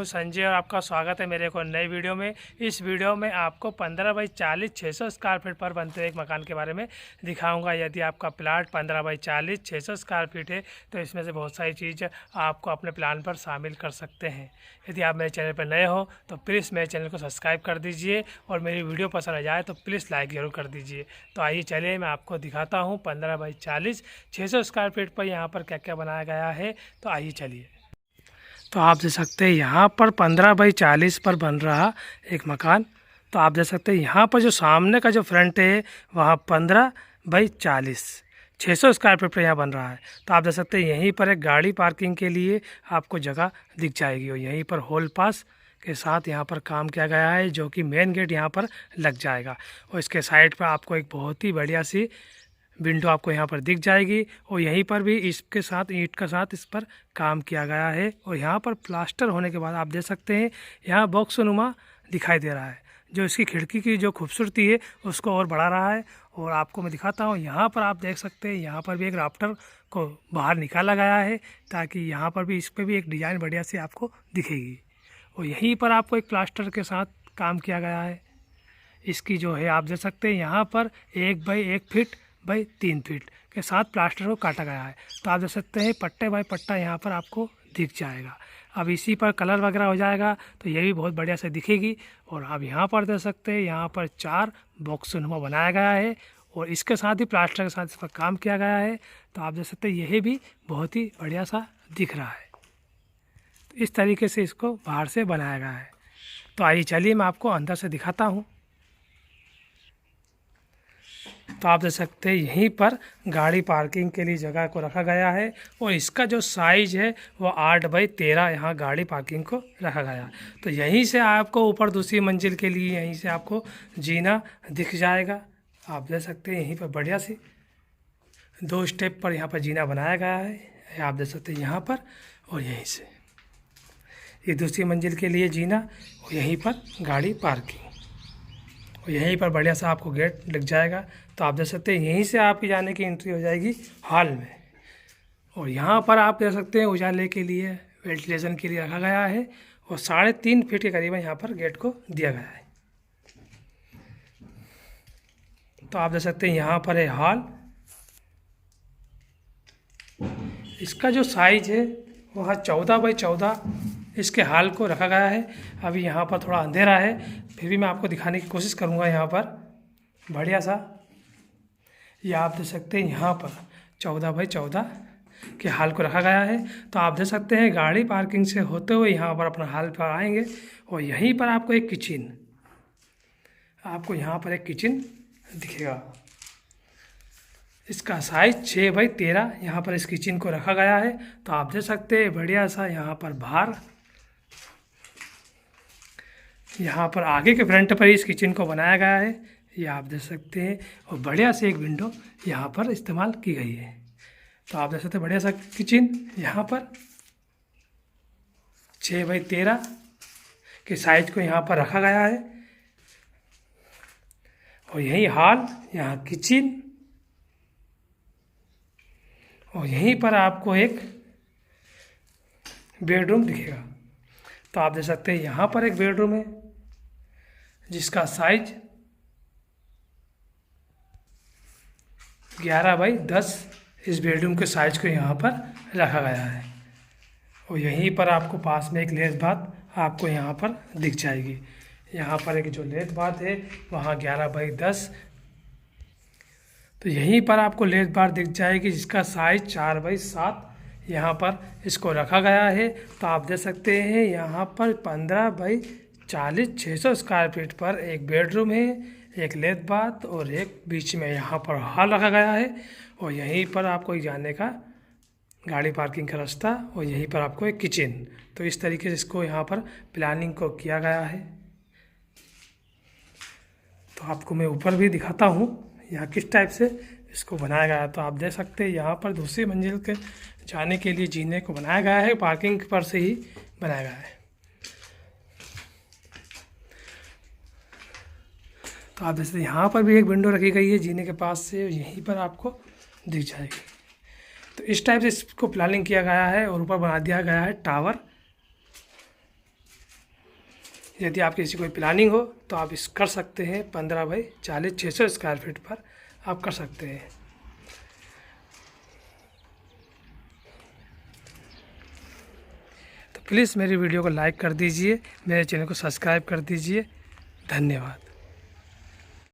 हूं संजय और आपका स्वागत है मेरे को नई वीडियो में। इस वीडियो में आपको 15 बाई 40 600 स्क्वायर फीट पर बनते हुए एक मकान के बारे में दिखाऊंगा। यदि आपका प्लाट 15 बाई 40 600 स्क्वायर फीट है तो इसमें से बहुत सारी चीज़ आपको अपने प्लान पर शामिल कर सकते हैं। यदि आप मेरे चैनल पर नए हो तो प्लीज़ मेरे चैनल को सब्सक्राइब कर दीजिए और मेरी वीडियो पसंद आ जाए तो प्लीज़ लाइक ज़रूर कर दीजिए। तो आइए चलिए मैं आपको दिखाता हूँ 15 बाई 40 600 स्क्वायर फीट पर यहाँ पर क्या क्या बनाया गया है। तो आइए चलिए। तो आप देख सकते हैं यहाँ पर 15 बाई 40 पर बन रहा एक मकान। तो आप देख सकते हैं यहाँ पर जो सामने का जो फ्रंट है वहाँ 15 बाई 40 600 स्क्वायर फीट पर यहाँ बन रहा है। तो आप देख सकते हैं यहीं पर एक गाड़ी पार्किंग के लिए आपको जगह दिख जाएगी और यहीं पर हॉल पास के साथ यहाँ पर काम किया गया है जो कि मेन गेट यहाँ पर लग जाएगा। और इसके साइड पर आपको एक बहुत ही बढ़िया सी विंडो आपको यहाँ पर दिख जाएगी और यहीं पर भी इसके साथ ईंट का साथ इस पर काम किया गया है। और यहाँ पर प्लास्टर होने के बाद आप देख सकते हैं यहाँ बॉक्स नुमा दिखाई दे रहा है जो इसकी खिड़की की जो खूबसूरती है उसको और बढ़ा रहा है। और आपको मैं दिखाता हूँ यहाँ पर आप देख सकते हैं यहाँ पर भी एक राफ्टर को बाहर निकाला गया है ताकि यहाँ पर भी इस पर भी एक डिज़ाइन बढ़िया सी आपको दिखेगी। और यहीं पर आपको एक प्लास्टर के साथ काम किया गया है। इसकी जो है आप देख सकते हैं यहाँ पर 1 बाई 1 फीट बाई 3 फीट के साथ प्लास्टर को काटा गया है। तो आप देख सकते हैं पट्टे बाई पट्टा यहाँ पर आपको दिख जाएगा। अब इसी पर कलर वगैरह हो जाएगा तो ये भी बहुत बढ़िया से दिखेगी। और आप यहाँ पर देख सकते हैं यहाँ पर 4 बॉक्स नुमा बनाया गया है और इसके साथ ही प्लास्टर के साथ इस पर काम किया गया है। तो आप देख सकते हैं यही भी बहुत ही बढ़िया सा दिख रहा है। तो इस तरीके से इसको बाहर से बनाया गया है। तो आइए चलिए मैं आपको अंदर से दिखाता हूँ। तो आप देख सकते हैं यहीं पर गाड़ी पार्किंग के लिए जगह को रखा गया है और इसका जो साइज़ है वो 8 बाई 13 यहाँ गाड़ी पार्किंग को रखा गया। तो यहीं से आपको ऊपर दूसरी मंजिल के लिए यहीं से आपको जीना दिख जाएगा। आप देख सकते हैं यहीं पर बढ़िया सी 2 स्टेप पर यहाँ पर जीना बनाया गया है। आप देख सकते हैं यहाँ पर और यहीं से ये दूसरी मंजिल के लिए जीना और यहीं पर गाड़ी पार्किंग और यहीं पर बढ़िया सा आपको गेट लग जाएगा। तो आप देख सकते हैं यहीं से आपकी जाने की एंट्री हो जाएगी हॉल में। और यहाँ पर आप देख सकते हैं उजाले के लिए वेंटिलेशन के लिए रखा गया है और 3.5 फीट के करीबन यहाँ पर गेट को दिया गया है। तो आप देख सकते हैं यहाँ पर है हॉल। इसका जो साइज है वह 14 बाई 14 इसके हॉल को रखा गया है। अभी यहाँ पर थोड़ा अंधेरा है फिर भी मैं आपको दिखाने की कोशिश करूँगा। यहाँ पर बढ़िया सा ये आप देख सकते हैं यहाँ पर 14 बाई 14 के हॉल को रखा गया है। तो आप देख सकते हैं गाड़ी पार्किंग से होते हुए यहाँ पर अपना हॉल पर आएंगे और यहीं पर आपको एक किचन दिखेगा। इसका साइज 6 बाई 13 यहाँ पर इस किचन को रखा गया है। तो आप देख सकते हैं बढ़िया सा यहाँ पर बाहर यहाँ पर आगे के फ्रंट पर इस किचन को बनाया गया है। ये आप देख सकते हैं और बढ़िया से एक विंडो यहाँ पर इस्तेमाल की गई है। तो आप देख सकते हैं बढ़िया सा किचन यहाँ पर 6 बाई 13 के साइज को यहाँ पर रखा गया है। और यही हॉल यहाँ किचन और यहीं पर आपको एक बेडरूम दिखेगा। तो आप देख सकते हैं यहाँ पर एक बेडरूम है जिसका साइज 11 बाई 10 इस बेडरूम के साइज को यहाँ पर रखा गया है। और यहीं पर आपको पास में एक लेट बाथ आपको यहाँ पर दिख जाएगी। यहाँ पर एक जो लेट बाथ है वहाँ 11 बाई 10। तो यहीं पर आपको लेट बार दिख जाएगी जिसका साइज 4 बाई 7 यहाँ पर इसको रखा गया है। तो आप देख सकते हैं यहाँ पर 15 बाई 40 600 स्क्वायर फीट पर एक बेडरूम है, एक लेट बाथ और एक बीच में यहाँ पर हॉल रखा गया है। और यहीं पर आपको जाने का गाड़ी पार्किंग का रास्ता और यहीं पर आपको एक किचन। तो इस तरीके से इसको यहाँ पर प्लानिंग को किया गया है। तो आपको मैं ऊपर भी दिखाता हूँ यहाँ किस टाइप से इसको बनाया गया है। तो आप देख सकते हैं यहाँ पर दूसरी मंजिल के जाने के लिए जीने को बनाया गया है, पार्किंग पर से ही बनाया गया है। तो आप देख सकते हैं यहाँ पर भी एक विंडो रखी गई है जीने के पास से, यहीं पर आपको दिख जाएगी। तो इस टाइप से इसको प्लानिंग किया गया है और ऊपर बना दिया गया है टावर। यदि आपकी ऐसी कोई प्लानिंग हो तो आप इस कर सकते हैं। 15 बाई 40 600 स्क्वायर फीट पर आप कर सकते हैं। तो प्लीज़ मेरी वीडियो को लाइक कर दीजिए, मेरे चैनल को सब्सक्राइब कर दीजिए। धन्यवाद।